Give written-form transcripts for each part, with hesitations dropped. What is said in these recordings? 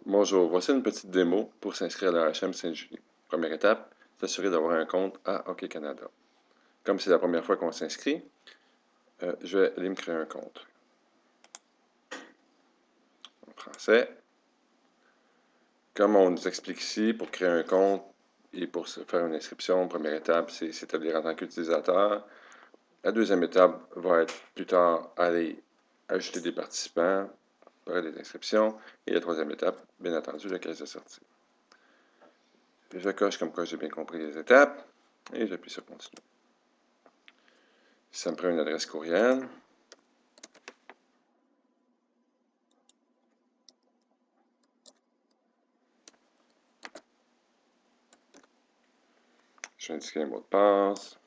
Bonjour, voici une petite démo pour s'inscrire à la HM Sainte-Julie. Première étape, s'assurer d'avoir un compte à Hockey Canada. Comme c'est la première fois qu'on s'inscrit, je vais aller me créer un compte. En français. Comme on nous explique ici, pour créer un compte et pour faire une inscription, première étape, c'est s'établir en tant qu'utilisateur. La deuxième étape va être plus tard aller ajouter des participants, faire des inscriptions. Et la troisième étape, bien entendu, la caisse de sortie. Je coche comme quoi j'ai bien compris les étapes et j'appuie sur continuer. Ça me prend une adresse courriel. Je vais indiquer un mot de passe.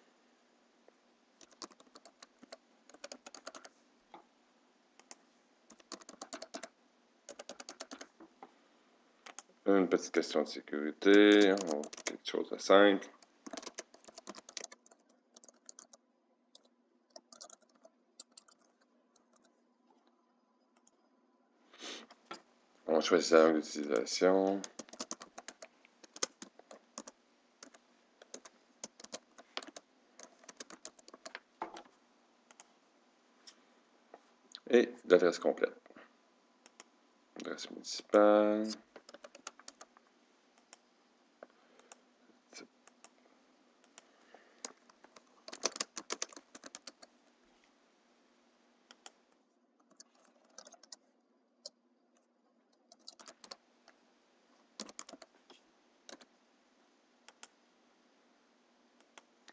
Une petite question de sécurité. Quelque chose de simple. On choisit la langue d'utilisation. Et l'adresse complète. Adresse municipale.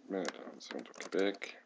Bien entendu, on est au Québec.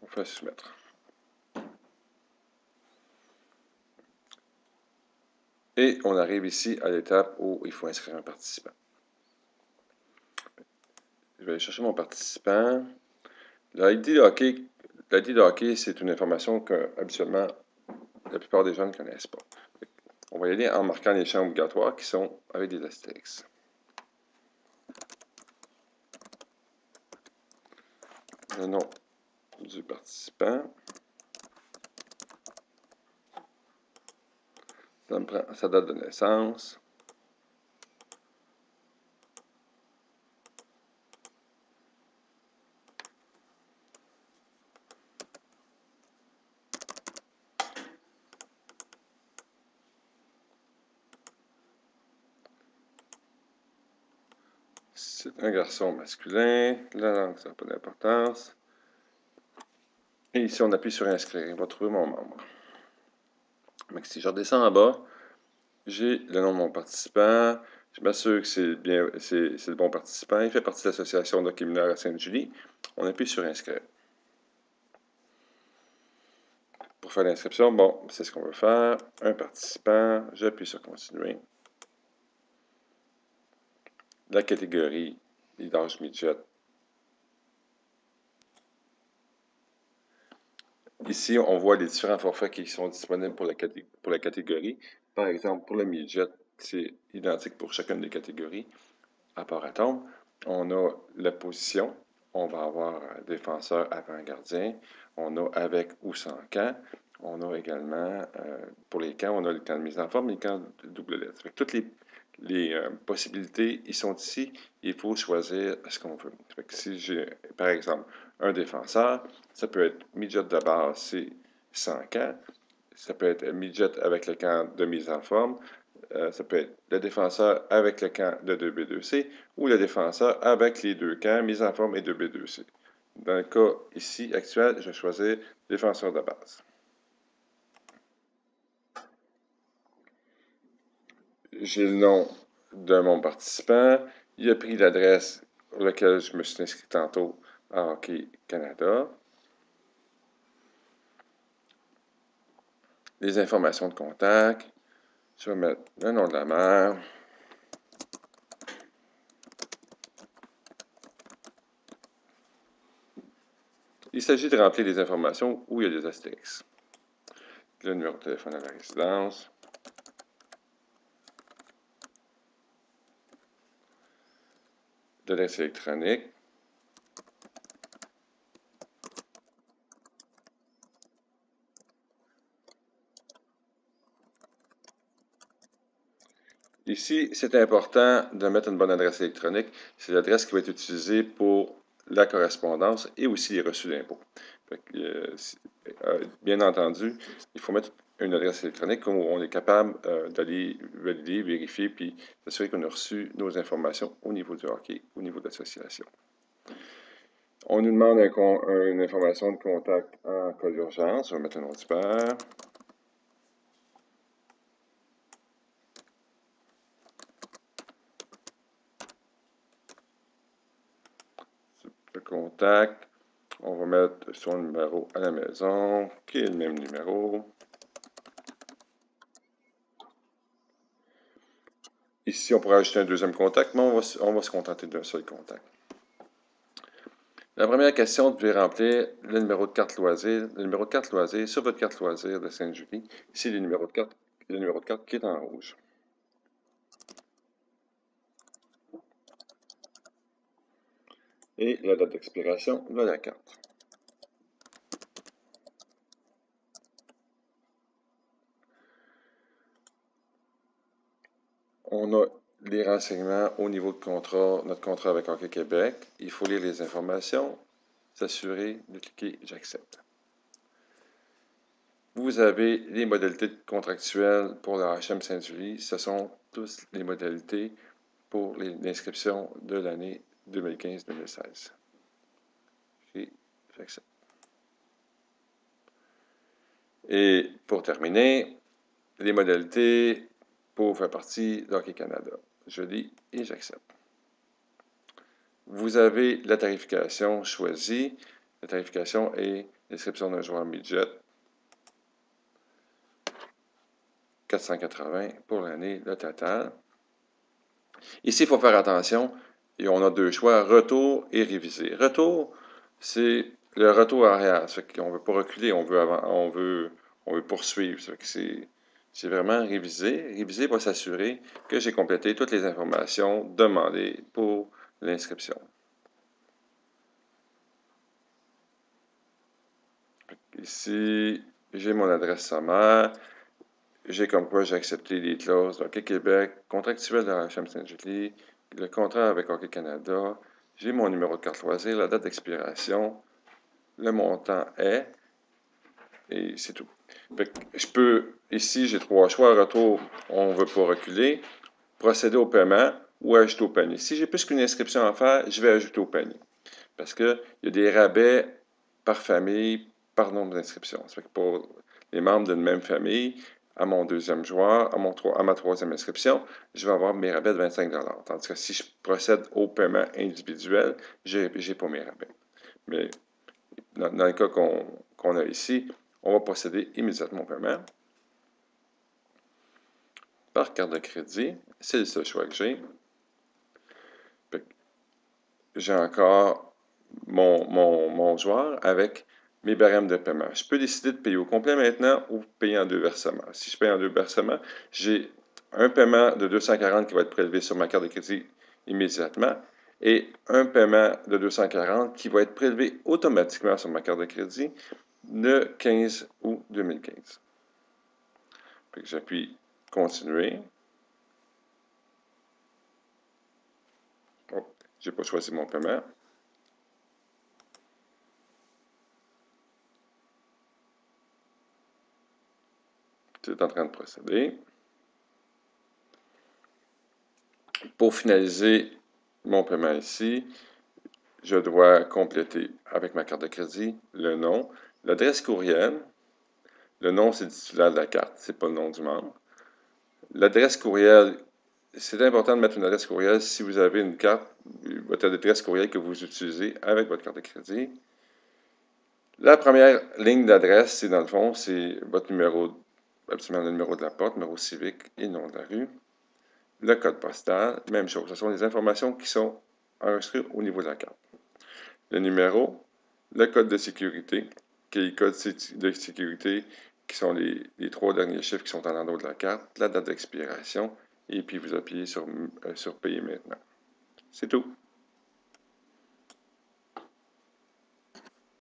On fait soumettre. Et on arrive ici à l'étape où il faut inscrire un participant. Je vais aller chercher mon participant. L'ID de hockey, c'est une information que, habituellement, la plupart des gens ne connaissent pas. On va y aller en marquant les champs obligatoires qui sont avec des astérix. Le nom du participant. Ça me prend sa date de naissance. C'est un garçon masculin. La langue, ça n'a pas d'importance. Et ici, on appuie sur inscrire. Il va trouver mon membre. Donc, si je redescends en bas, j'ai le nom de mon participant. Je m'assure que c'est le bon participant. Il fait partie de l'association d'hockey mineur à Sainte-Julie. On appuie sur inscrire. Pour faire l'inscription, bon, c'est ce qu'on veut faire. Un participant, j'appuie sur continuer. La catégorie, l'âge midget. Ici, on voit les différents forfaits qui sont disponibles pour la catégorie. Par exemple, pour le midget, c'est identique pour chacune des catégories. À part atome, on a la position. On va avoir défenseur avant-gardien. On a avec ou sans camp. On a également, pour les camps, on a le camp de mise en forme et le camp de double lettre. Toutes les possibilités, ils sont ici. Il faut choisir ce qu'on veut. Si j'ai, par exemple, un défenseur, ça peut être midget de base, c'est sans camp. Ça peut être midget avec le camp de mise en forme. Ça peut être le défenseur avec le camp de 2B2C ou le défenseur avec les deux camps, mise en forme et 2B2C. Dans le cas ici actuel, je vais choisir défenseur de base. J'ai le nom de mon participant. Il a pris l'adresse pour laquelle je me suis inscrit tantôt à Hockey Canada. les informations de contact. Je vais mettre le nom de la mère. Il s'agit de remplir les informations où il y a des astérix. Le numéro de téléphone à la résidence. L'adresse électronique. Ici, c'est important de mettre une bonne adresse électronique. C'est l'adresse qui va être utilisée pour la correspondance et aussi les reçus d'impôts. Bien entendu, il faut mettre une adresse électronique où on est capable d'aller valider, vérifier, puis s'assurer qu'on a reçu nos informations au niveau du hockey, au niveau de l'association. On nous demande une information de contact en cas d'urgence. On va mettre le nom du père. Le contact. On va mettre son numéro à la maison, qui est le même numéro. Ici, on pourrait ajouter un deuxième contact, mais on va se contenter d'un seul contact. La première question, vous devez remplir le numéro de carte loisir. Le numéro de carte loisir, sur votre carte loisir de Sainte-Julie, ici le numéro de carte qui est en rouge. Et la date d'expiration de la carte. On a les renseignements au niveau de contrat, notre contrat avec Hockey Québec. Il faut lire les informations, s'assurer de cliquer « J'accepte ». Vous avez les modalités contractuelles pour la HM Sainte-Julie. Ce sont tous les modalités pour l'inscription de l'année 2015-2016. J'accepte. Et pour terminer, les modalités pour faire partie d'Hockey Canada. Je lis et j'accepte. Vous avez la tarification choisie. La tarification est l'inscription d'un joueur midget. 480 pour l'année, le total. Ici, il faut faire attention. Et on a deux choix, retour et réviser. Retour, c'est le retour arrière. Ça fait qu'on ne veut pas reculer, on veut poursuivre. C'est vraiment réviser. Réviser va s'assurer que j'ai complété toutes les informations demandées pour l'inscription. Ici, j'ai mon adresse sommaire. J'ai comme quoi j'ai accepté les clauses d'Hockey Québec, contractuel de la HM Sainte-Julie, le contrat avec Hockey Canada. J'ai mon numéro de carte loisir, la date d'expiration, le montant est, et c'est tout. Je peux, ici, j'ai trois choix. Retour, on ne veut pas reculer. Procéder au paiement ou ajouter au panier. Si j'ai plus qu'une inscription à faire, je vais ajouter au panier. Parce qu'il y a des rabais par famille, par nombre d'inscriptions. Ça fait que pour les membres d'une même famille, à mon deuxième joueur, à ma troisième inscription, je vais avoir mes rabais de 25 $. Tandis que si je procède au paiement individuel, je n'ai pas mes rabais. Mais dans le cas qu'on a ici, on va procéder immédiatement au paiement. Par carte de crédit, c'est le seul choix que j'ai. J'ai encore mon joueur avec mes barèmes de paiement. Je peux décider de payer au complet maintenant ou payer en deux versements. Si je paye en deux versements, j'ai un paiement de 240 qui va être prélevé sur ma carte de crédit immédiatement et un paiement de 240 qui va être prélevé automatiquement sur ma carte de crédit le 15 août 2015. J'appuie « Continuer ». Oh, je n'ai pas choisi mon paiement. C'est en train de procéder. Pour finaliser mon paiement ici, je dois compléter avec ma carte de crédit le nom, l'adresse courriel. Le nom, c'est le titulaire de la carte, ce n'est pas le nom du membre. L'adresse courriel, c'est important de mettre une adresse courriel si vous avez une carte, votre adresse courriel que vous utilisez avec votre carte de crédit. La première ligne d'adresse, c'est dans le fond, c'est votre numéro absolument le numéro de la porte, numéro civique et nom de la rue. Le code postal, même chose. Ce sont les informations qui sont enregistrées au niveau de la carte. Le numéro, le code de sécurité, qui est les codes de sécurité qui sont les 3 derniers chiffres qui sont en endos de la carte, la date d'expiration, et puis vous appuyez sur Payer maintenant. C'est tout.